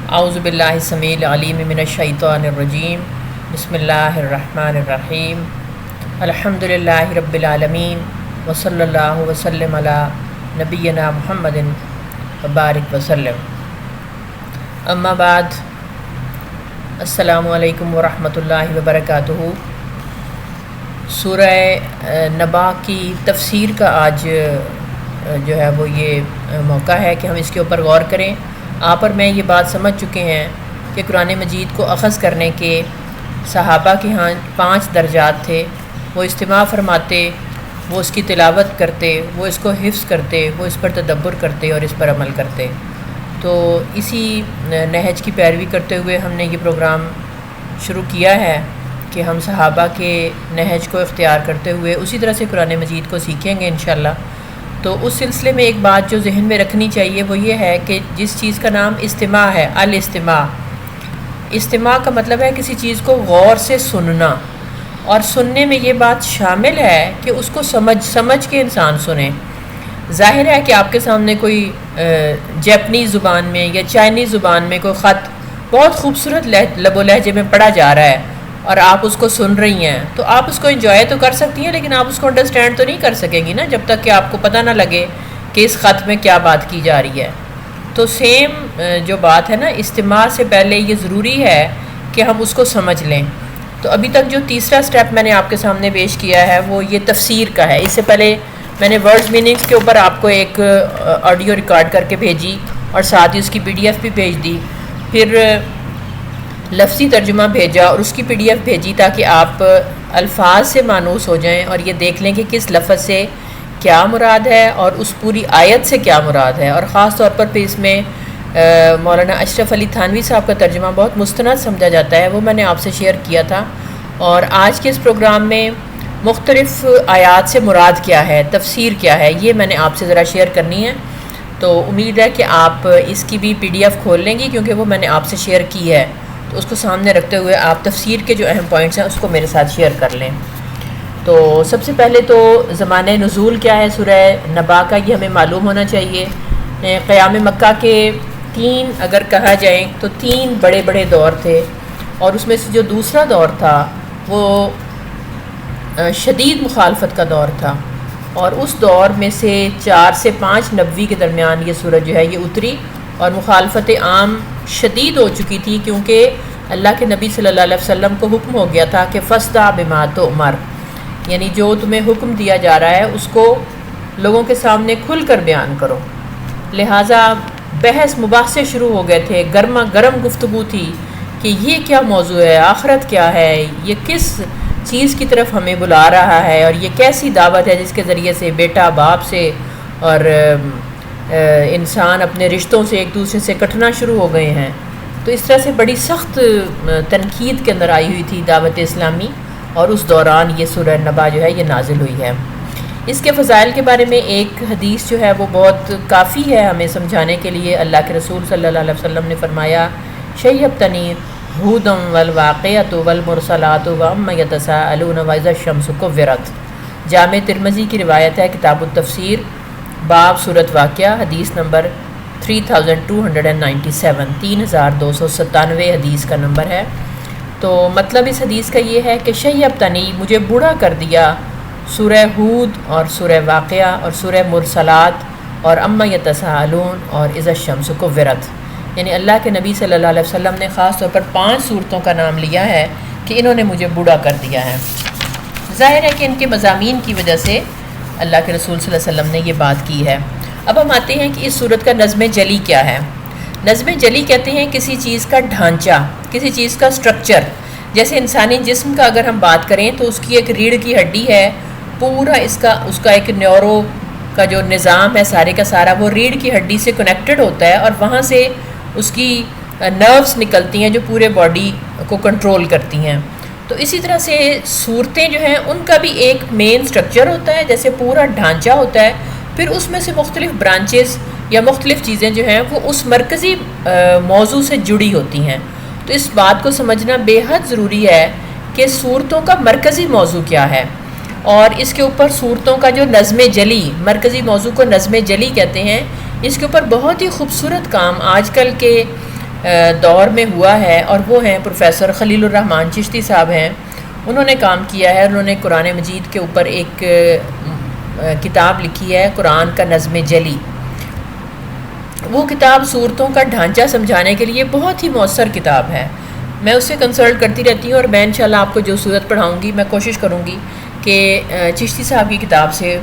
اعوذ باللہ السمیع العلیم من الشیطان الرجیم بسم اللہ الرحمن الرحیم الحمد للہ رب العالمین وصلی اللہ وسلم علی نبینا محمد وبارک وسلم. اما بعد، السلام علیکم ورحمۃ اللہ وبرکاتہ. سورہ نبا کی تفسیر کا آج جو ہے وہ یہ موقع ہے کہ ہم اس کے اوپر غور کریں. آپ اور میں یہ بات سمجھ چکے ہیں کہ قرآن مجید کو اخذ کرنے کے صحابہ کے ہاں 5 درجات تھے. وہ اجتماع فرماتے، وہ اس کی تلاوت کرتے، وہ اس کو حفظ کرتے، وہ اس پر تدبر کرتے اور اس پر عمل کرتے. تو اسی نہج کی پیروی کرتے ہوئے ہم نے یہ پروگرام شروع کیا ہے کہ ہم صحابہ کے نہج کو اختیار کرتے ہوئے اسی طرح سے قرآن مجید کو سیکھیں گے انشاءاللہ. تو اس سلسلے میں ایک بات جو ذہن میں رکھنی چاہیے وہ یہ ہے کہ جس چیز کا نام استماع ہے، استماع کا مطلب ہے کسی چیز کو غور سے سننا، اور سننے میں یہ بات شامل ہے کہ اس کو سمجھ کے انسان سنیں. ظاہر ہے کہ آپ کے سامنے کوئی جاپنیز زبان میں یا چائنیز زبان میں کوئی خط بہت خوبصورت لب و لہجے میں پڑھا جا رہا ہے اور آپ اس کو سن رہی ہیں، تو آپ اس کو انجوائے تو کر سکتی ہیں، لیکن آپ اس کو انڈرسٹینڈ تو نہیں کر سکیں گی نا جب تک کہ آپ کو پتہ نہ لگے کہ اس خط میں کیا بات کی جا رہی ہے. تو سیم جو بات ہے نا، استماع سے پہلے یہ ضروری ہے کہ ہم اس کو سمجھ لیں. تو ابھی تک جو تیسرا سٹیپ میں نے آپ کے سامنے پیش کیا ہے وہ یہ تفسیر کا ہے. اس سے پہلے میں نے ورڈز میننگز کے اوپر آپ کو ایک آڈیو ریکارڈ کر کے بھیجی اور ساتھ ہی اس کی PDF بھی بھیج دی، پھر لفظی ترجمہ بھیجا اور اس کی PDF بھیجی تاکہ آپ الفاظ سے مانوس ہو جائیں اور یہ دیکھ لیں کہ کس لفظ سے کیا مراد ہے اور اس پوری آیت سے کیا مراد ہے. اور خاص طور پر اس میں مولانا اشرف علی تھانوی صاحب کا ترجمہ بہت مستند سمجھا جاتا ہے، وہ میں نے آپ سے شیئر کیا تھا. اور آج کے اس پروگرام میں مختلف آیات سے مراد کیا ہے، تفسیر کیا ہے، یہ میں نے آپ سے ذرا شیئر کرنی ہے. تو امید ہے کہ آپ اس کی بھی PDF کھول لیں گی کیونکہ وہ میں نے آپ سے شیئر کی ہے. تو اس کو سامنے رکھتے ہوئے آپ تفسیر کے جو اہم پوائنٹس ہیں اس کو میرے ساتھ شیئر کر لیں. تو سب سے پہلے تو زمانہ نزول کیا ہے سورہ نبا کا، یہ ہمیں معلوم ہونا چاہیے. قیام مکہ کے 3 اگر کہا جائیں تو 3 بڑے بڑے دور تھے، اور اس میں سے جو دوسرا دور تھا وہ شدید مخالفت کا دور تھا. اور اس دور میں سے 4 سے 5 نبوی کے درمیان یہ سورج جو ہے یہ اتری، اور مخالفت عام شدید ہو چکی تھی کیونکہ اللہ کے نبی صلی اللہ علیہ وسلم کو حکم ہو گیا تھا کہ فَاصْدَعْ بِمَا تُؤْمَرْ، یعنی جو تمہیں حکم دیا جا رہا ہے اس کو لوگوں کے سامنے کھل کر بیان کرو. لہٰذا بحث مباحثے شروع ہو گئے تھے، گرما گرم گفتگو تھی کہ یہ کیا موضوع ہے، آخرت کیا ہے، یہ کس چیز کی طرف ہمیں بلا رہا ہے، اور یہ کیسی دعوت ہے جس کے ذریعے سے بیٹا باپ سے اور انسان اپنے رشتوں سے ایک دوسرے سے کٹنا شروع ہو گئے ہیں. تو اس طرح سے بڑی سخت تنقید کے اندر آئی ہوئی تھی دعوت اسلامی، اور اس دوران یہ سورہ نبا جو ہے یہ نازل ہوئی ہے. اس کے فضائل کے بارے میں ایک حدیث جو ہے وہ بہت کافی ہے ہمیں سمجھانے کے لیے. اللہ کے رسول صلی اللہ علیہ وسلم نے فرمایا شیبتنی ہودم والواقعۃ والمرسلات وعما یتساءلون واذا الشمس کورت. جامع ترمذی کی روایت ہے، کتاب التفسیر، باب سورۃ واقعہ، حدیث نمبر 3297، 3297 حدیث کا نمبر ہے. تو مطلب اس حدیث کا یہ ہے کہ شیبتنی، مجھے بوڑھا کر دیا، سورہ ہود اور سورہ واقعہ اور سورہ مرسلات اور اما یتساءلون اور اذا الشمس کورت. یعنی اللہ کے نبی صلی اللہ علیہ وسلم نے خاص طور پر 5 صورتوں کا نام لیا ہے کہ انہوں نے مجھے بوڑھا کر دیا ہے. ظاہر ہے کہ ان کے مضامین کی وجہ سے اللہ کے رسول صلی اللہ علیہ وسلم نے یہ بات کی ہے. اب ہم آتے ہیں کہ اس صورت کا نظم جلی کیا ہے. نظم جلی کہتے ہیں کسی چیز کا ڈھانچہ، کسی چیز کا سٹرکچر. جیسے انسانی جسم کا اگر ہم بات کریں تو اس کی ایک ریڑھ کی ہڈی ہے، پورا اس کا ایک نیورو کا جو نظام ہے سارے کا سارا وہ ریڑھ کی ہڈی سے کنیکٹڈ ہوتا ہے، اور وہاں سے اس کی نروز نکلتی ہیں جو پورے باڈی کو کنٹرول کرتی ہیں. تو اسی طرح سے صورتیں جو ہیں ان کا بھی ایک مین سٹرکچر ہوتا ہے، جیسے پورا ڈھانچہ ہوتا ہے، پھر اس میں سے مختلف برانچز یا مختلف چیزیں جو ہیں وہ اس مرکزی موضوع سے جڑی ہوتی ہیں. تو اس بات کو سمجھنا بے حد ضروری ہے کہ صورتوں کا مرکزی موضوع کیا ہے، اور اس کے اوپر صورتوں کا جو نظم جلی، مرکزی موضوع کو نظم جلی کہتے ہیں. اس کے اوپر بہت ہی خوبصورت کام آج کل کے دور میں ہوا ہے، اور وہ ہیں پروفیسر خلیل الرحمن چشتی صاحب ہیں. انہوں نے کام کیا ہے، انہوں نے قرآن مجید کے اوپر ایک کتاب لکھی ہے، قرآن کا نظم جلی. وہ کتاب صورتوں کا ڈھانچہ سمجھانے کے لیے بہت ہی مؤثر کتاب ہے. میں اس سے کنسلٹ کرتی رہتی ہوں، اور میں انشاءاللہ آپ کو جو صورت پڑھاؤں گی میں کوشش کروں گی کہ چشتی صاحب کی کتاب سے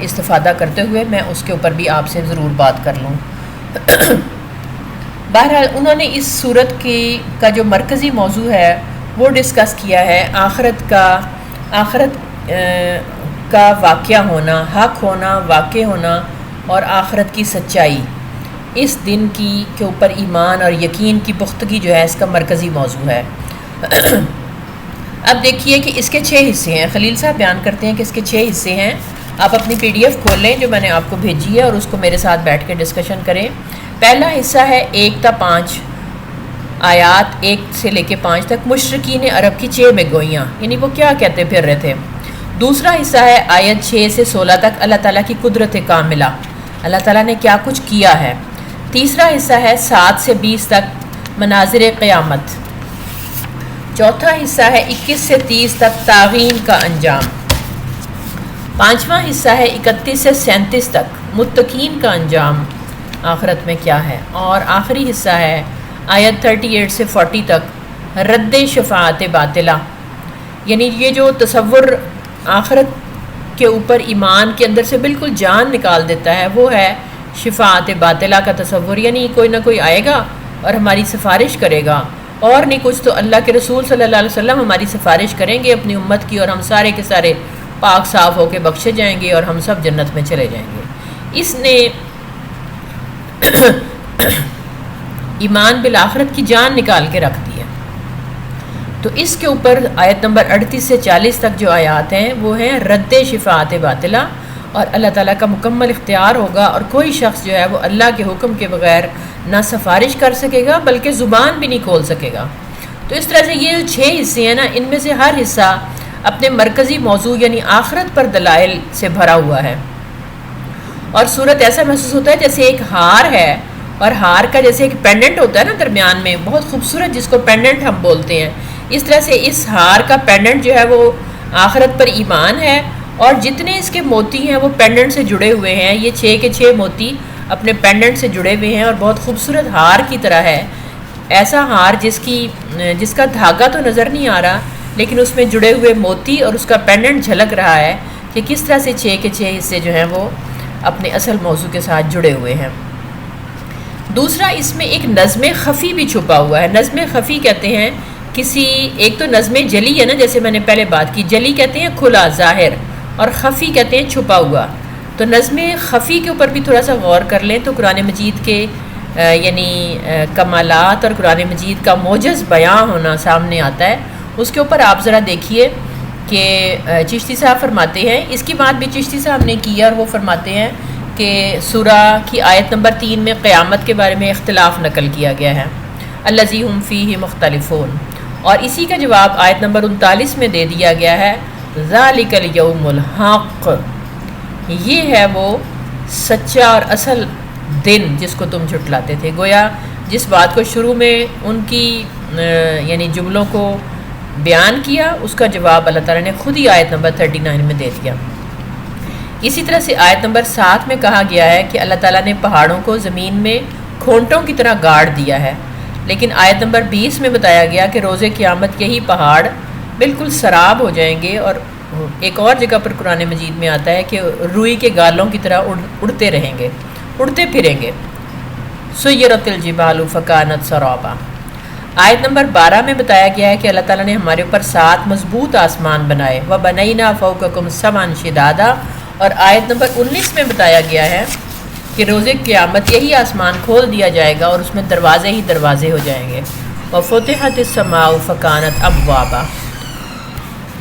استفادہ کرتے ہوئے میں اس کے اوپر بھی آپ سے ضرور بات کر لوں. بہرحال انہوں نے اس صورت کا جو مرکزی موضوع ہے وہ ڈسکس کیا ہے آخرت کا واقعہ ہونا، حق ہونا، واقع ہونا، اور آخرت کی سچائی. اس دن کے اوپر ایمان اور یقین کی پختگی جو ہے اس کا مرکزی موضوع ہے. اب دیکھیے کہ اس کے 6 حصے ہیں. خلیل صاحب بیان کرتے ہیں کہ اس کے 6 حصے ہیں. آپ اپنی PDF کھول لیں جو میں نے آپ کو بھیجی ہے، اور اس کو میرے ساتھ بیٹھ کے ڈسکشن کریں. پہلا حصہ ہے 1 تا 5 آیات، 1 سے لے کے 5 تک، مشرکین عرب کی 6 میں گوئیاں، یعنی وہ کیا کہتے پھر رہے تھے. دوسرا حصہ ہے آیت 6 سے 16 تک، اللہ تعالیٰ کی قدرت کاملہ، اللہ تعالیٰ نے کیا کچھ کیا ہے. تیسرا حصہ ہے 7 سے 20 تک، مناظر قیامت. چوتھا حصہ ہے 21 سے 30 تک، طاغین کا انجام. پانچواں حصہ ہے 31 سے 37 تک، متقین کا انجام آخرت میں کیا ہے. اور آخری حصہ ہے آیت 38 سے 40 تک، رد شفاعت باطلہ، یعنی یہ جو تصور آخرت کے اوپر ایمان کے اندر سے بالکل جان نکال دیتا ہے وہ ہے شفاعت باطلہ کا تصور. یعنی کوئی نہ کوئی آئے گا اور ہماری سفارش کرے گا، اور نہیں کچھ تو اللہ کے رسول صلی اللہ علیہ وسلم ہماری سفارش کریں گے اپنی امت کی، اور ہم سارے کے سارے پاک صاف ہو کے بخشے جائیں گے، اور ہم سب جنت میں چلے جائیں گے. اس نے ایمان بالآخرت کی جان نکال کے رکھ دی ہے. تو اس کے اوپر آیت نمبر 38 سے 40 تک جو آیات ہیں وہ ہیں رد شفاعت باطلہ، اور اللہ تعالیٰ کا مکمل اختیار ہوگا، اور کوئی شخص جو ہے وہ اللہ کے حکم کے بغیر نہ سفارش کر سکے گا بلکہ زبان بھی نہیں کھول سکے گا. تو اس طرح سے یہ جو 6 حصے ہیں نا، ان میں سے ہر حصہ اپنے مرکزی موضوع یعنی آخرت پر دلائل سے بھرا ہوا ہے. اور صورت ایسا محسوس ہوتا ہے جیسے ایک ہار ہے، اور ہار کا جیسے ایک پینڈنٹ ہوتا ہے نا درمیان میں، بہت خوبصورت، جس کو پینڈنٹ ہم بولتے ہیں. اس طرح سے اس ہار کا پینڈنٹ جو ہے وہ آخرت پر ایمان ہے، اور جتنے اس کے موتی ہیں وہ پینڈنٹ سے جڑے ہوئے ہیں. یہ 6 کے 6 موتی اپنے پینڈنٹ سے جڑے ہوئے ہیں، اور بہت خوبصورت ہار کی طرح ہے. ایسا ہار جس کا دھاگا تو نظر نہیں آ رہا، لیکن اس میں جڑے ہوئے موتی اور اس کا پینڈنٹ جھلک رہا ہے کہ کس طرح سے 6 کے 6 حصے جو ہیں وہ اپنے اصل موضوع کے ساتھ جڑے ہوئے ہیں. دوسرا اس میں ایک نظم خفی بھی چھپا ہوا ہے. نظم خفی کہتے ہیں ایک تو نظم جلی ہے نا، جیسے میں نے پہلے بات کی، جلی کہتے ہیں کھلا ظاہر، اور خفی کہتے ہیں چھپا ہوا. تو نظم خفی کے اوپر بھی تھوڑا سا غور کر لیں تو قرآن مجید کے یعنی کمالات اور قرآن مجید کا موجز بیان ہونا سامنے آتا ہے. اس کے اوپر آپ ذرا دیکھیے کہ چشتی صاحب فرماتے ہیں، اس کی بات بھی چشتی صاحب نے کی ہے، اور وہ فرماتے ہیں کہ سورہ کی آیت نمبر 3 میں قیامت کے بارے میں اختلاف نقل کیا گیا ہے، الذی ہم فیہ مختلفون، اور اسی کا جواب آیت نمبر 39 میں دے دیا گیا ہے، ذالک الیوم الحق، یہ ہے وہ سچا اور اصل دن جس کو تم جھٹلاتے تھے. گویا جس بات کو شروع میں ان کی یعنی جملوں کو بیان کیا، اس کا جواب اللہ تعالیٰ نے خود ہی آیت نمبر 39 میں دے دیا. اسی طرح سے آیت نمبر 7 میں کہا گیا ہے کہ اللہ تعالیٰ نے پہاڑوں کو زمین میں کھونٹوں کی طرح گاڑ دیا ہے، لیکن آیت نمبر 20 میں بتایا گیا کہ روز قیامت یہی پہاڑ بالکل سراب ہو جائیں گے. اور ایک اور جگہ پر قرآن مجید میں آتا ہے کہ روئی کے گالوں کی طرح اڑتے رہیں گے، اڑتے پھریں گے. سیرت الجبال فکانت سرابا. آیت نمبر 12 میں بتایا گیا ہے کہ اللہ تعالیٰ نے ہمارے اوپر 7 مضبوط آسمان بنائے، وَبَنَيْنَا فَوْقَكُمْ سَبْعًا شِدَادًا. اور آیت نمبر 19 میں بتایا گیا ہے کہ روز قیامت یہی آسمان کھول دیا جائے گا اور اس میں دروازے ہی دروازے ہو جائیں گے. وَفُتِحَتِ السَّمَاءُ فَكَانَتْ أَبْوَابًا.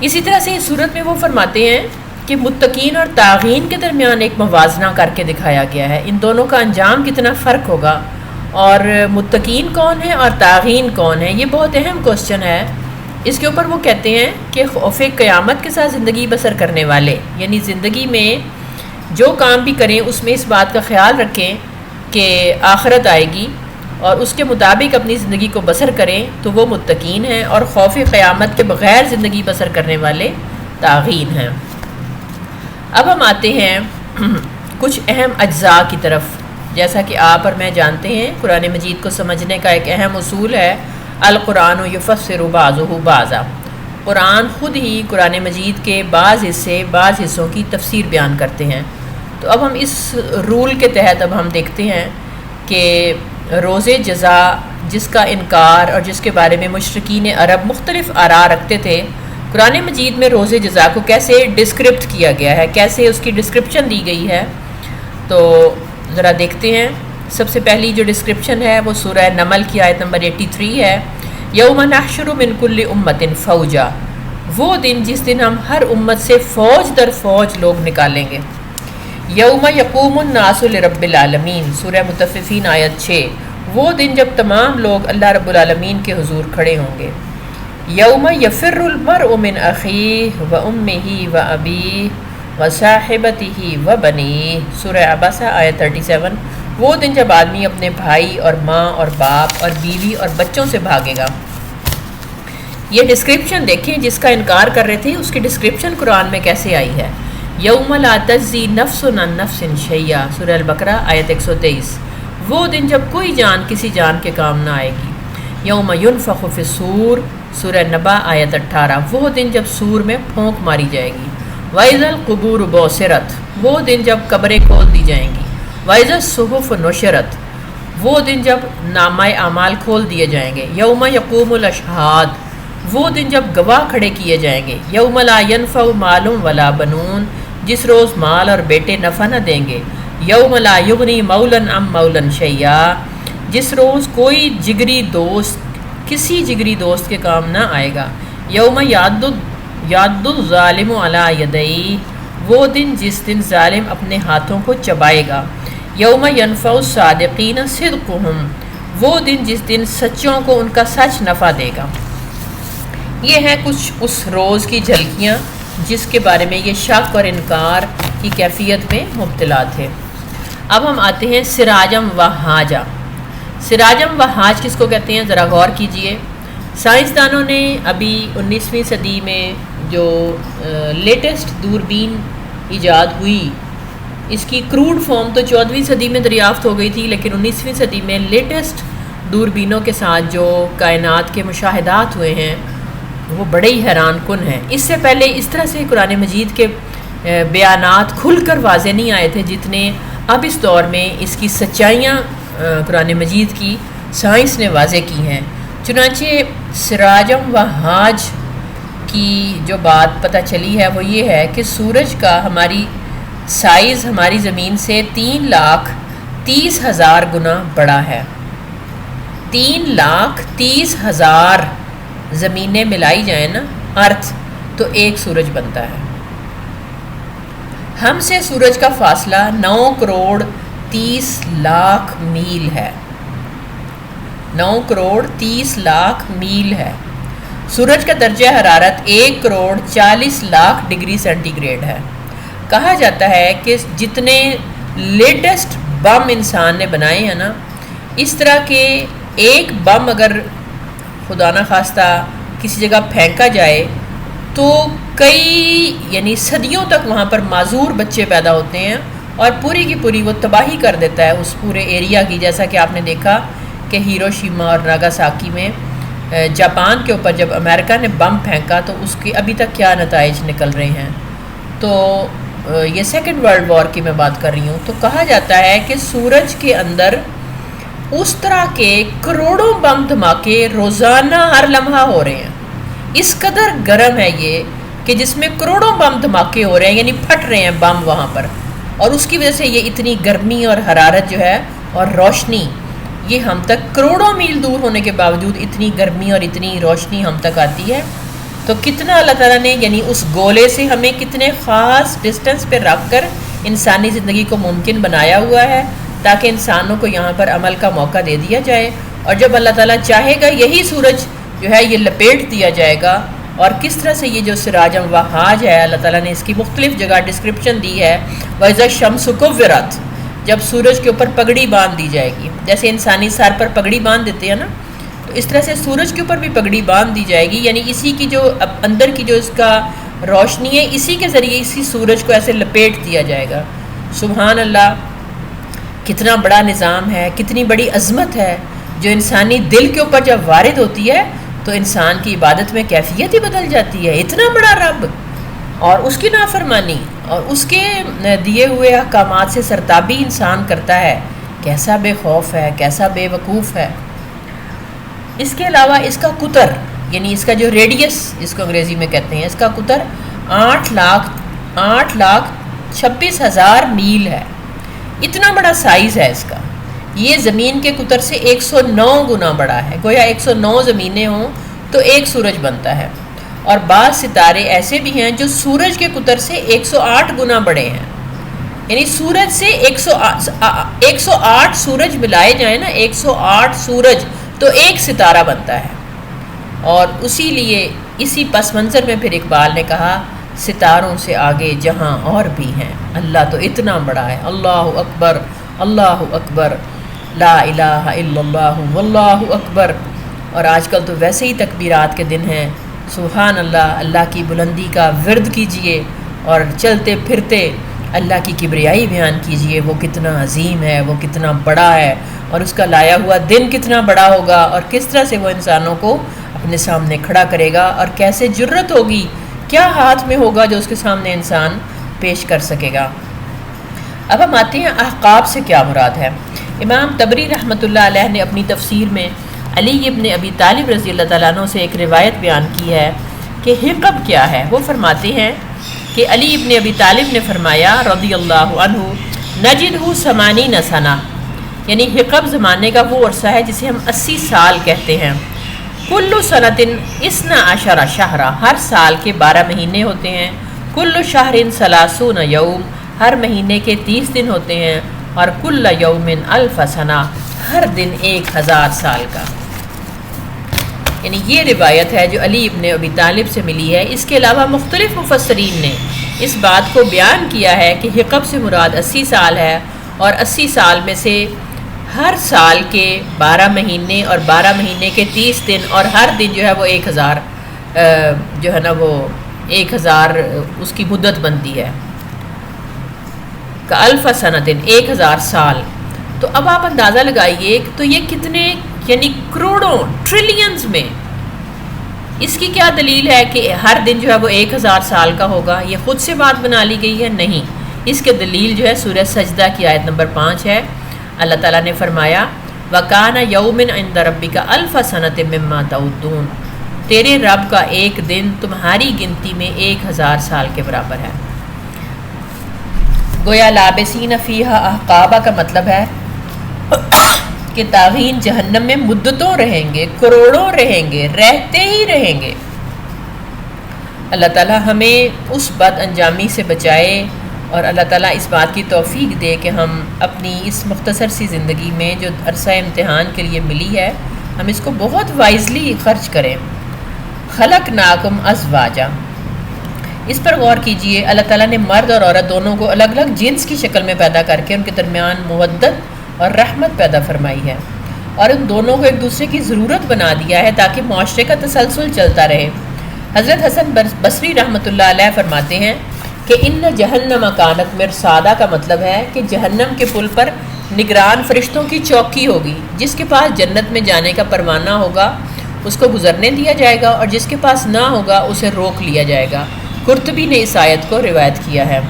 اسی طرح سے اس صورت میں وہ فرماتے ہیں کہ متقین اور طاغین کے درمیان ایک موازنہ کر کے دکھایا گیا ہے. ان دونوں کا انجام کتنا فرق ہوگا، اور متقین کون ہیں اور طاغین کون ہیں، یہ بہت اہم کوسچن ہے. اس کے اوپر وہ کہتے ہیں کہ خوف قیامت کے ساتھ زندگی بسر کرنے والے، یعنی زندگی میں جو کام بھی کریں اس میں اس بات کا خیال رکھیں کہ آخرت آئے گی، اور اس کے مطابق اپنی زندگی کو بسر کریں تو وہ متقین ہیں، اور خوف قیامت کے بغیر زندگی بسر کرنے والے طاغین ہیں۔ اب ہم آتے ہیں کچھ اہم اجزاء کی طرف۔ جیسا کہ آپ اور میں جانتے ہیں، قرآن مجید کو سمجھنے کا ایک اہم اصول ہے القرآن یفسر بعضہ بعضا، قرآن خود ہی قرآن مجید کے بعض حصوں کی تفسیر بیان کرتے ہیں۔ تو اب ہم اس رول کے تحت اب ہم دیکھتے ہیں کہ روز جزا جس کا انکار اور جس کے بارے میں مشرکین عرب مختلف آراء رکھتے تھے، قرآن مجید میں روز جزا کو کیسے ڈسکرپٹ کیا گیا ہے، کیسے اس کی ڈسکرپشن دی گئی ہے، تو ذرا دیکھتے ہیں۔ سب سے پہلی جو ڈسکرپشن ہے وہ سورہ نمل کی آیت نمبر 83 ہے، یوم نحشر من کل امت فوجا، وہ دن جس دن ہم ہر امت سے فوج در فوج لوگ نکالیں گے۔ یوم یقوم الناس لرب العالمین، سورہ مطففین آیت 6، وہ دن جب تمام لوگ اللہ رب العالمین کے حضور کھڑے ہوں گے۔ یوم یفر المرء من اخیہ و امہ و ابیہ و صاحبتہ و بنیہ، سورہ عبسہ آیت 37، وہ دن جب آدمی اپنے بھائی اور ماں اور باپ اور بیوی اور بچوں سے بھاگے گا۔ یہ ڈسکرپشن دیکھیں، جس کا انکار کر رہے تھے اس کی ڈسکرپشن قرآن میں کیسے آئی ہے۔ یوم لا تجزی نفس عن نفس شیئا، سورہ البقرہ آیت 123، وہ دن جب کوئی جان کسی جان کے کام نہ آئے گی۔ یوم ینفخ فی الصور، سورہ نبا آیت 18، وہ دن جب سور میں پھونک ماری جائے گی۔ وَإِذَا الْقُبُورُ بُعْثِرَتْ، وہ دن جب قبریں کھول دی جائیں گی۔ وَإِذَا الصُّحُفُ نُشِرَتْ، وہ دن جب نامہ اعمال کھول دیے جائیں گے۔ یوم یقوم الاشہاد، وہ دن جب گواہ کھڑے کیے جائیں گے۔ یوم لا ینفع مال ولا بنون، جس روز مال اور بیٹے نفع نہ دیں گے۔ یوم لا یغنی مولا عن مولا شیئا، جس روز کوئی جگری دوست کسی جگری دوست کے کام نہ آئے گا۔ یوم یعض الظالم علی یدیہ، وہ دن جس دن ظالم اپنے ہاتھوں کو چبائے گا۔ یوم ینفع الصادقین صدقہم، وہ دن جس دن سچوں کو ان کا سچ نفع دے گا۔ یہ ہیں کچھ اس روز کی جھلکیاں جس کے بارے میں یہ شک اور انکار کی کیفیت میں مبتلا تھے۔ اب ہم آتے ہیں سراجم و حاجہ۔ سراجم و حاج کس کو کہتے ہیں، ذرا غور کیجئے۔ سائنسدانوں نے ابھی 19ویں صدی میں جو لیٹسٹ دوربین ایجاد ہوئی، اس کی کروڈ فارم تو 14ویں صدی میں دریافت ہو گئی تھی، لیکن 19ویں صدی میں لیٹسٹ دوربینوں کے ساتھ جو کائنات کے مشاہدات ہوئے ہیں وہ بڑے ہی حیران کن ہیں۔ اس سے پہلے اس طرح سے قرآن مجید کے بیانات کھل کر واضح نہیں آئے تھے جتنے اب اس دور میں اس کی سچائیاں قرآن مجید کی سائنس نے واضح کی ہیں۔ چنانچہ سراجم و حاج کی جو بات پتہ چلی ہے وہ یہ ہے کہ سورج کا ہماری سائز ہماری زمین سے 3,30,000 گنا بڑا ہے۔ 3,30,000 زمینیں ملائی جائیں نا ارتھ، تو ایک سورج بنتا ہے۔ ہم سے سورج کا فاصلہ 9,30,00,000 میل ہے۔ 9,30,00,000 میل ہے۔ سورج کا درجہ حرارت 1,40,00,000 ڈگری سینٹی گریڈ ہے۔ کہا جاتا ہے کہ جتنے لیٹسٹ بم انسان نے بنائے ہیں نا، اس طرح کے ایک بم اگر خدا نہ خواستہ کسی جگہ پھینکا جائے تو کئی صدیوں تک وہاں پر معذور بچے پیدا ہوتے ہیں اور پوری کی پوری وہ تباہی کر دیتا ہے اس پورے ایریا کی، جیسا کہ آپ نے دیکھا کہ ہیروشیما اور ناگاساکی میں جاپان کے اوپر جب امریکہ نے بم پھینکا تو اس کے ابھی تک کیا نتائج نکل رہے ہیں۔ تو یہ سیکنڈ ورلڈ وار کی میں بات کر رہی ہوں۔ تو کہا جاتا ہے کہ سورج کے اندر اس طرح کے کروڑوں بم دھماکے روزانہ ہر لمحہ ہو رہے ہیں۔ اس قدر گرم ہے یہ کہ جس میں کروڑوں بم دھماکے ہو رہے ہیں، یعنی پھٹ رہے ہیں بم وہاں پر، اور اس کی وجہ سے یہ اتنی گرمی اور حرارت جو ہے اور روشنی، یہ ہم تک کروڑوں میل دور ہونے کے باوجود اتنی گرمی اور اتنی روشنی ہم تک آتی ہے۔ تو کتنا اللہ تعالیٰ نے اس گولے سے ہمیں کتنے خاص ڈسٹنس پہ رکھ کر انسانی زندگی کو ممکن بنایا ہوا ہے تاکہ انسانوں کو یہاں پر عمل کا موقع دے دیا جائے، اور جب اللہ تعالیٰ چاہے گا یہی سورج جو ہے یہ لپیٹ دیا جائے گا۔ اور کس طرح سے یہ جو سراجم وحاج ہے، اللہ تعالیٰ نے اس کی مختلف جگہ ڈسکرپشن دی ہے۔ وَإِذَا الشَّمْسُ كُوِّرَتْ، جب سورج کے اوپر پگڑی باندھ دی جائے گی، جیسے انسانی سر پر پگڑی باندھ دیتے ہیں نا، تو اس طرح سے سورج کے اوپر بھی پگڑی باندھ دی جائے گی، یعنی اسی کی جو اندر کی جو اس کا روشنی ہے، اسی کے ذریعے اسی سورج کو ایسے لپیٹ دیا جائے گا۔ سبحان اللہ، کتنا بڑا نظام ہے، کتنی بڑی عظمت ہے، جو انسانی دل کے اوپر جب وارد ہوتی ہے تو انسان کی عبادت میں کیفیت ہی بدل جاتی ہے۔ اتنا بڑا رب اور اس کی نافرمانی اور اس کے دیے ہوئے احکامات سے سرتابی انسان کرتا ہے، کیسا بے خوف ہے، کیسا بے وقوف ہے۔ اس کے علاوہ اس کا قطر، یعنی اس کا جو ریڈیس اس کو انگریزی میں کہتے ہیں، اس کا قطر 8,26,000 میل ہے۔ اتنا بڑا سائز ہے اس کا، یہ زمین کے قطر سے 109 گنا بڑا ہے۔ گویا 109 زمینیں ہوں تو ایک سورج بنتا ہے، اور بعض ستارے ایسے بھی ہیں جو سورج کے قطر سے 108 گنا بڑے ہیں، یعنی سورج سے 108 سورج ملائے جائیں نا، 108 سورج تو ایک ستارہ بنتا ہے۔ اور اسی لیے اسی پس منظر میں پھر اقبال نے کہا، ستاروں سے آگے جہاں اور بھی ہیں، اللہ تو اتنا بڑا ہے۔ اللہ اکبر، اللہ اکبر، لا الہ الا اللہ واللہ اکبر۔ اور آج کل تو ویسے ہی تکبیرات کے دن ہیں، سبحان اللہ، اللہ کی بلندی کا ورد کیجئے اور چلتے پھرتے اللہ کی کبریائی بیان کیجئے، وہ کتنا عظیم ہے، وہ کتنا بڑا ہے، اور اس کا لایا ہوا دن کتنا بڑا ہوگا، اور کس طرح سے وہ انسانوں کو اپنے سامنے کھڑا کرے گا، اور کیسے جرت ہوگی، کیا ہاتھ میں ہوگا جو اس کے سامنے انسان پیش کر سکے گا۔ اب ہم آتے ہیں احقاب سے کیا مراد ہے۔ امام طبری رحمۃ اللہ علیہ نے اپنی تفسیر میں علی ابن ابی طالب رضی اللہ تعالیٰ عنہ سے ایک روایت بیان کی ہے کہ حقب کیا ہے۔ وہ فرماتے ہیں کہ علی ابن ابی طالب نے فرمایا رضی اللہ عنہ، نجدہ 80 سنہ، یعنی حقب زمانے کا وہ عرصہ ہے جسے ہم 80 سال کہتے ہیں۔ کل سنۃ 12 شہرا، ہر سال کے 12 مہینے ہوتے ہیں۔ کل شہر 30 یوم، ہر مہینے کے 30 دن ہوتے ہیں۔ اور کل یوم 1000 سنہ، ہر دن 1000 سال کا۔ یعنی یہ روایت ہے جو علی ابن ابی طالب سے ملی ہے۔ اس کے علاوہ مختلف مفسرین نے اس بات کو بیان کیا ہے کہ حقب سے مراد 80 سال ہے، اور 80 سال میں سے ہر سال کے 12 مہینے اور 12 مہینے کے 30 دن، اور ہر دن جو ہے وہ 1000 جو ہے نا وہ 1000 اس کی مدت بنتی ہے، کالف سنۃ 1000 سال۔ تو اب آپ اندازہ لگائیے تو یہ کتنے، یعنی کروڑوں، ٹریلینز میں، اس کی کیا دلیل ہے کہ ہر دن جو ہے وہ 1000 سال کا ہوگا؟ یہ خود سے بات بنا لی گئی ہے؟ نہیں، اس کے دلیل جو ہے سورہ سجدہ کی آیت نمبر 5 ہے۔ اللہ تعالیٰ نے فرمایا وَكَانَ يَوْمٍ عِنْدَ رَبِّكَ أَلْفَ سَنَةٍ مِّمَّا تَعُدُّونَ، تیرے رب کا ایک دن تمہاری گنتی میں 1000 سال کے برابر ہے۔ گویا لابسین فیہا احقابا کا مطلب ہے کہ طاغین جہنم میں مدتوں رہیں گے، کروڑوں رہیں گے، رہتے ہی رہیں گے۔ اللہ تعالیٰ ہمیں اس بد انجامی سے بچائے، اور اللہ تعالیٰ اس بات کی توفیق دے کہ ہم اپنی اس مختصر سی زندگی میں جو عرصہ امتحان کے لیے ملی ہے، ہم اس کو بہت وائزلی خرچ کریں۔ خلقناکم ازواجا، اس پر غور کیجئے، اللہ تعالیٰ نے مرد اور عورت دونوں کو الگ الگ جنس کی شکل میں پیدا کر کے ان کے درمیان مودت اور رحمت پیدا فرمائی ہے، اور ان دونوں کو ایک دوسرے کی ضرورت بنا دیا ہے تاکہ معاشرے کا تسلسل چلتا رہے۔ حضرت حسن بصری رحمۃ اللہ علیہ فرماتے ہیں کہ ان جہنم کانت مرصادہ کا مطلب ہے کہ جہنم کے پل پر نگران فرشتوں کی چوکی ہوگی، جس کے پاس جنت میں جانے کا پروانہ ہوگا اس کو گزرنے دیا جائے گا، اور جس کے پاس نہ ہوگا اسے روک لیا جائے گا۔ قرطبی نے اس آیت کو روایت کیا ہے۔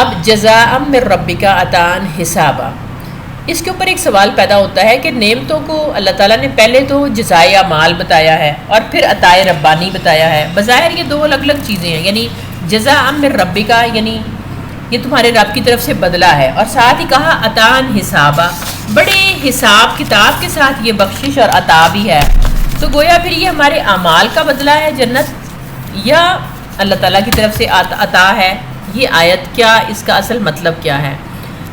اب جزاء من ربک عطاء حسابا، اس کے اوپر ایک سوال پیدا ہوتا ہے کہ نعمتوں کو اللہ تعالیٰ نے پہلے تو جزائے اعمال بتایا ہے اور پھر عطاء ربانی بتایا ہے۔ بظاہر یہ دو الگ الگ چیزیں ہیں، یعنی جزاء من ربک یعنی یہ تمہارے رب کی طرف سے بدلہ ہے، اور ساتھ ہی کہا عطاء حسابا، بڑے حساب کتاب کے ساتھ یہ بخشش اور عطا بھی ہے۔ تو گویا پھر یہ ہمارے اعمال کا بدلہ ہے جنت، یا اللہ تعالیٰ کی طرف سے عطا ہے؟ یہ آیت کیا، اس کا اصل مطلب کیا ہے؟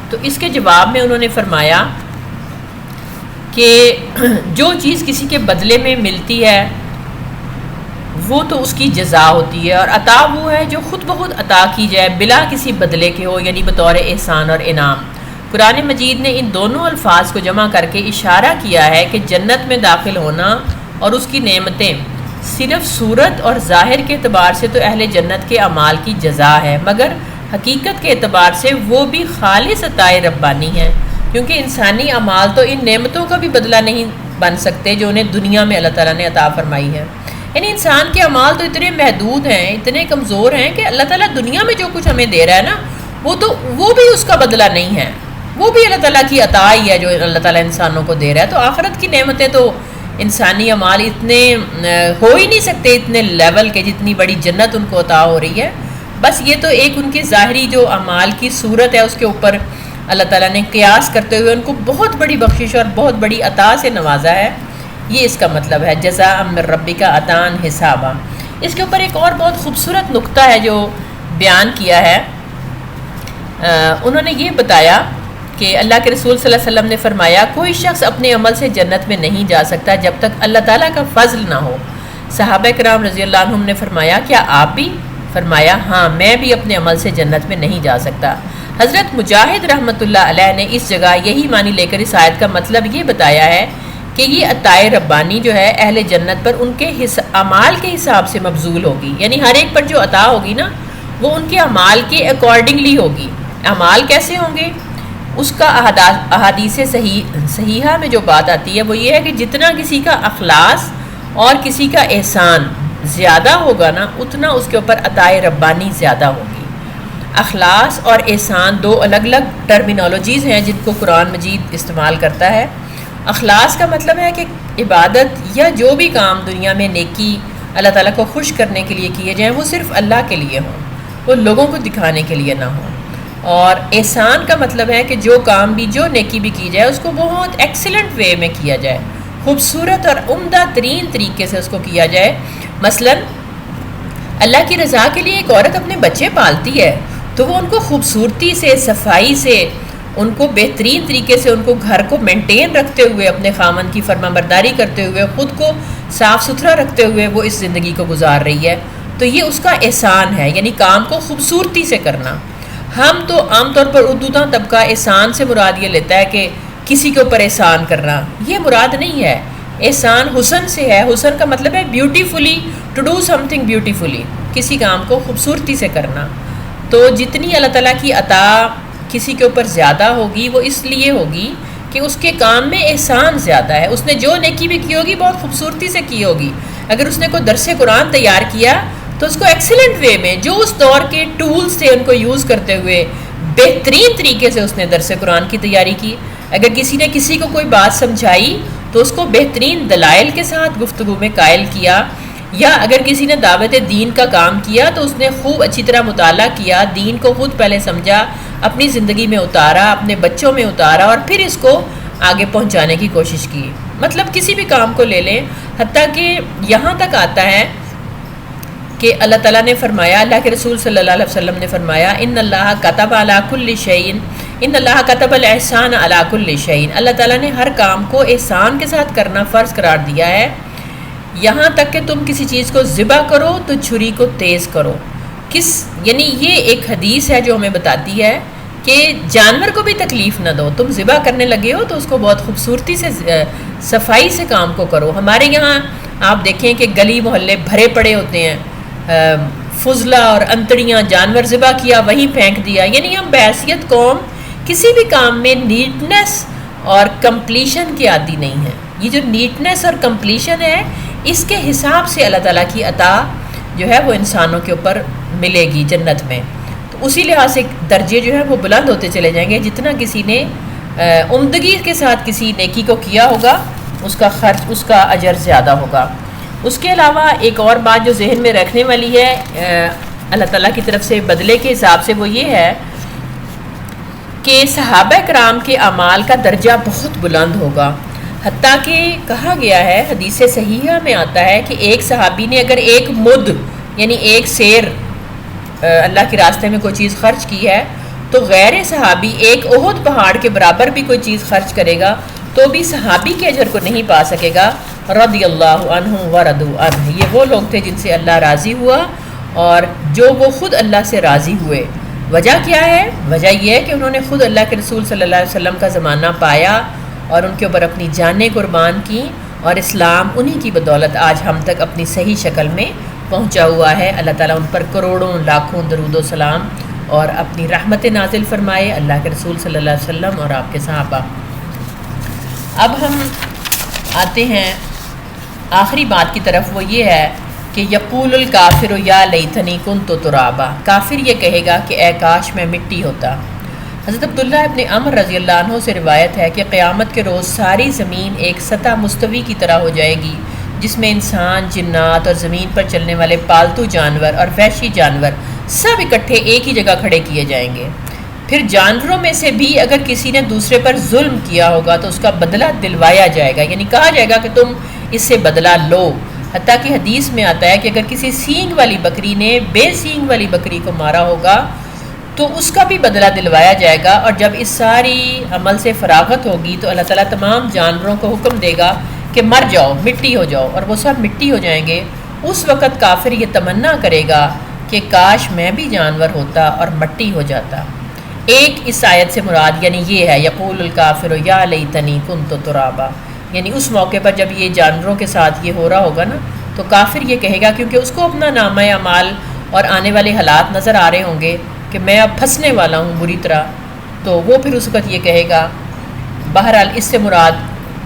تو اس کے جواب میں انہوں نے فرمایا کہ جو چیز کسی کے بدلے میں ملتی ہے وہ تو اس کی جزا ہوتی ہے، اور عطا وہ ہے جو خود بخود عطا کی جائے بلا کسی بدلے کے ہو، یعنی بطور احسان اور انعام۔ قرآن مجید نے ان دونوں الفاظ کو جمع کر کے اشارہ کیا ہے کہ جنت میں داخل ہونا اور اس کی نعمتیں صرف صورت اور ظاہر کے اعتبار سے تو اہل جنت کے اعمال کی جزا ہے، مگر حقیقت کے اعتبار سے وہ بھی خالص عطائے ربانی ہے، کیونکہ انسانی اعمال تو ان نعمتوں کا بھی بدلہ نہیں بن سکتے جو انہیں دنیا میں اللہ تعالیٰ نے عطا فرمائی ہے۔ یعنی انسان کے اعمال تو اتنے محدود ہیں، اتنے کمزور ہیں کہ اللہ تعالیٰ دنیا میں جو کچھ ہمیں دے رہا ہے نا، وہ بھی اس کا بدلہ نہیں ہے، وہ بھی اللہ تعالیٰ کی عطا ہی ہے جو اللہ تعالیٰ انسانوں کو دے رہا ہے۔ تو آخرت کی نعمتیں تو انسانی اعمال اتنے ہو ہی نہیں سکتے اتنے لیول کے جتنی بڑی جنت ان کو عطا ہو رہی ہے۔ بس یہ تو ایک ان کی ظاہری جو اعمال کی صورت ہے اس کے اوپر اللہ تعالیٰ نے قیاس کرتے ہوئے ان کو بہت بڑی بخشش اور بہت بڑی عطا سے نوازا ہے، یہ اس کا مطلب ہے جزاء من ربک عطاء حسابا۔ اس کے اوپر ایک اور بہت خوبصورت نقطہ ہے جو بیان کیا ہے، انہوں نے یہ بتایا کہ اللہ کے رسول صلی اللہ علیہ وسلم نے فرمایا کوئی شخص اپنے عمل سے جنت میں نہیں جا سکتا جب تک اللہ تعالیٰ کا فضل نہ ہو۔ صحابہ کرام رضی اللہ عنہم نے فرمایا کیا آپ بھی؟ فرمایا ہاں میں بھی اپنے عمل سے جنت میں نہیں جا سکتا۔ حضرت مجاہد رحمۃ اللہ علیہ نے اس جگہ یہی معنی لے کر اس آیت کا مطلب یہ بتایا ہے کہ یہ عطائے ربانی جو ہے اہل جنت پر ان کے اعمال کے حساب سے مبذول ہوگی، یعنی ہر ایک پر جو عطا ہوگی نا وہ ان کے اعمال کے اکارڈنگلی ہوگی۔ اعمال کیسے ہوں گے؟ اس کا احادیث صحیحہ میں جو بات آتی ہے وہ یہ ہے کہ جتنا کسی کا اخلاص اور کسی کا احسان زیادہ ہوگا نا اتنا اس کے اوپر عطائے ربانی زیادہ ہوگی۔ اخلاص اور احسان دو الگ الگ ٹرمینالوجیز ہیں جن کو قرآن مجید استعمال کرتا ہے۔ اخلاص کا مطلب ہے کہ عبادت یا جو بھی کام دنیا میں نیکی اللہ تعالیٰ کو خوش کرنے کے لیے کیے جائیں وہ صرف اللہ کے لیے ہوں، وہ لوگوں کو دکھانے کے لیے نہ ہوں۔ اور احسان کا مطلب ہے کہ جو کام بھی جو نیکی بھی کی جائے اس کو بہت ایکسیلنٹ وے میں کیا جائے، خوبصورت اور عمدہ ترین طریقے سے اس کو کیا جائے۔ مثلا اللہ کی رضا کے لیے ایک عورت اپنے بچے پالتی ہے تو وہ ان کو خوبصورتی سے، صفائی سے، ان کو بہترین طریقے سے ان کو گھر کو مینٹین رکھتے ہوئے، اپنے خامن کی فرما برداری کرتے ہوئے، خود کو صاف ستھرا رکھتے ہوئے وہ اس زندگی کو گزار رہی ہے، تو یہ اس کا احسان ہے، یعنی کام کو خوبصورتی سے کرنا۔ ہم تو عام طور پر اردو طبقہ احسان سے مراد یہ لیتا ہے کہ کسی کے اوپر احسان کرنا، یہ مراد نہیں ہے۔ احسان حسن سے ہے، حسن کا مطلب ہے beautifully, to do something beautifully, کسی کام کو خوبصورتی سے کرنا۔ تو جتنی اللہ تعالیٰ کی عطا کسی کے اوپر زیادہ ہوگی وہ اس لیے ہوگی کہ اس کے کام میں احسان زیادہ ہے، اس نے جو نیکی بھی کی ہوگی بہت خوبصورتی سے کی ہوگی۔ اگر اس نے کوئی درس قرآن تیار کیا تو اس کو ایکسیلنٹ وے میں جو اس دور کے ٹولز تھے ان کو یوز کرتے ہوئے بہترین طریقے سے اس نے درس قرآن کی تیاری کی۔ اگر کسی نے کسی کو کوئی بات سمجھائی تو اس کو بہترین دلائل کے ساتھ گفتگو میں قائل کیا، یا اگر کسی نے دعوت دین کا کام کیا تو اس نے خوب اچھی طرح مطالعہ کیا، دین کو خود پہلے سمجھا، اپنی زندگی میں اتارا، اپنے بچوں میں اتارا اور پھر اس کو آگے پہنچانے کی کوشش کی۔ مطلب کسی بھی کام کو لے لیں، حتیٰ کہ یہاں تک آتا ہے کہ اللہ تعالیٰ نے فرمایا، اللہ کے رسول صلی اللہ علیہ وسلم نے فرمایا ان اللہ کتب علی کل شیء، ان اللہ کتب الاحسان علی کل شیء، اللہ تعالیٰ نے ہر کام کو احسان کے ساتھ کرنا فرض قرار دیا ہے، یہاں تک کہ تم کسی چیز کو ذبح کرو تو چھری کو تیز کرو۔ یعنی یہ ایک حدیث ہے جو ہمیں بتاتی ہے کہ جانور کو بھی تکلیف نہ دو، تم ذبح کرنے لگے ہو تو اس کو بہت خوبصورتی سے صفائی سے کام کو کرو۔ ہمارے یہاں آپ دیکھیں کہ گلی محلے بھرے پڑے ہوتے ہیں، فضلہ اور انتڑیاں جانور ذبح کیا وہیں پھینک دیا، یعنی ہم بحیثیت قوم کسی بھی کام میں نیٹنس اور کمپلیشن کی عادی نہیں ہے۔ یہ جو نیٹنس اور کمپلیشن ہے اس کے حساب سے اللہ تعالیٰ کی عطا جو ہے وہ انسانوں کے اوپر ملے گی جنت میں، تو اسی لحاظ سے درجے جو ہے وہ بلند ہوتے چلے جائیں گے، جتنا کسی نے عمدگی کے ساتھ کسی نیکی کو کیا ہوگا اس کا خرچ، اس کا اجر زیادہ ہوگا۔ اس کے علاوہ ایک اور بات جو ذہن میں رکھنے والی ہے اللہ تعالیٰ کی طرف سے بدلے کے حساب سے وہ یہ ہے کہ صحابہ کرام کے اعمال کا درجہ بہت بلند ہوگا، حتیٰ کہ کہا گیا ہے حدیث صحیحہ میں آتا ہے کہ ایک صحابی نے اگر ایک مد یعنی ایک سیر اللہ کے راستے میں کوئی چیز خرچ کی ہے تو غیر صحابی ایک احد پہاڑ کے برابر بھی کوئی چیز خرچ کرے گا تو بھی صحابی کے اجر کو نہیں پا سکے گا، رضی اللہ عنہ ورضوا عنہ، یہ وہ لوگ تھے جن سے اللہ راضی ہوا اور جو وہ خود اللہ سے راضی ہوئے۔ وجہ کیا ہے؟ وجہ یہ ہے کہ انہوں نے خود اللہ کے رسول صلی اللہ علیہ وسلم کا زمانہ پایا اور ان کے اوپر اپنی جانیں قربان کی، اور اسلام انہی کی بدولت آج ہم تک اپنی صحیح شکل میں پہنچا ہوا ہے۔ اللہ تعالیٰ ان پر کروڑوں لاکھوں درود و سلام اور اپنی رحمت نازل فرمائے، اللہ کے رسول صلی اللہ علیہ وسلم اور آپ کے صحابہ۔ اب ہم آتے ہیں آخری بات کی طرف، وہ یہ ہے کہ یقول الکافر یا لیتنی کنت ترابا، کافر یہ کہے گا کہ اے کاش میں مٹی ہوتا۔ حضرت عبداللہ ابن عمر رضی اللہ عنہ سے روایت ہے کہ قیامت کے روز ساری زمین ایک سطح مستوی کی طرح ہو جائے گی، جس میں انسان، جنات اور زمین پر چلنے والے پالتو جانور اور وحشی جانور سب اکٹھے ایک ہی جگہ کھڑے کیے جائیں گے۔ پھر جانوروں میں سے بھی اگر کسی نے دوسرے پر ظلم کیا ہوگا تو اس کا بدلہ دلوایا جائے گا، یعنی کہا جائے گا کہ تم اس سے بدلہ لو۔ حتیٰ کہ حدیث میں آتا ہے کہ اگر کسی سینگ والی بکری نے بے سینگ والی بکری کو مارا ہوگا تو اس کا بھی بدلہ دلوایا جائے گا، اور جب اس ساری عمل سے فراغت ہوگی تو اللہ تعالیٰ تمام جانوروں کو حکم دے گا کہ مر جاؤ، مٹی ہو جاؤ، اور وہ سب مٹی ہو جائیں گے۔ اس وقت کافر یہ تمنا کرے گا کہ کاش میں بھی جانور ہوتا اور مٹی ہو جاتا۔ ایک اس آیت سے مراد یعنی یہ ہے یقول الکافر یا لیتنی کنت ترابا، یعنی اس موقع پر جب یہ جانوروں کے ساتھ یہ ہو رہا ہوگا نا تو کافر یہ کہے گا، کیونکہ اس کو اپنا نامہ اعمال اور آنے والے حالات نظر آ رہے ہوں گے کہ میں اب پھنسنے والا ہوں بری طرح، تو وہ پھر اس وقت یہ کہے گا۔ بہرحال اس سے مراد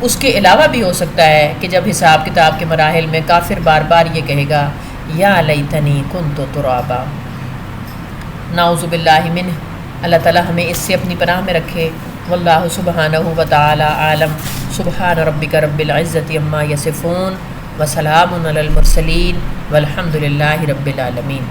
اس کے علاوہ بھی ہو سکتا ہے کہ جب حساب کتاب کے مراحل میں کافر بار بار یہ کہے گا یا لیتنی کنت ترابا، نعوذ باللہ منہ۔ اللہ تعالیٰ ہمیں اس سے اپنی پناہ میں رکھے۔ واللہ سبحانہ و تعالی عالم۔ سبحان ربک رب العزت عما یصفون وسلام علی المرسلین والحمد للہ رب العالمین۔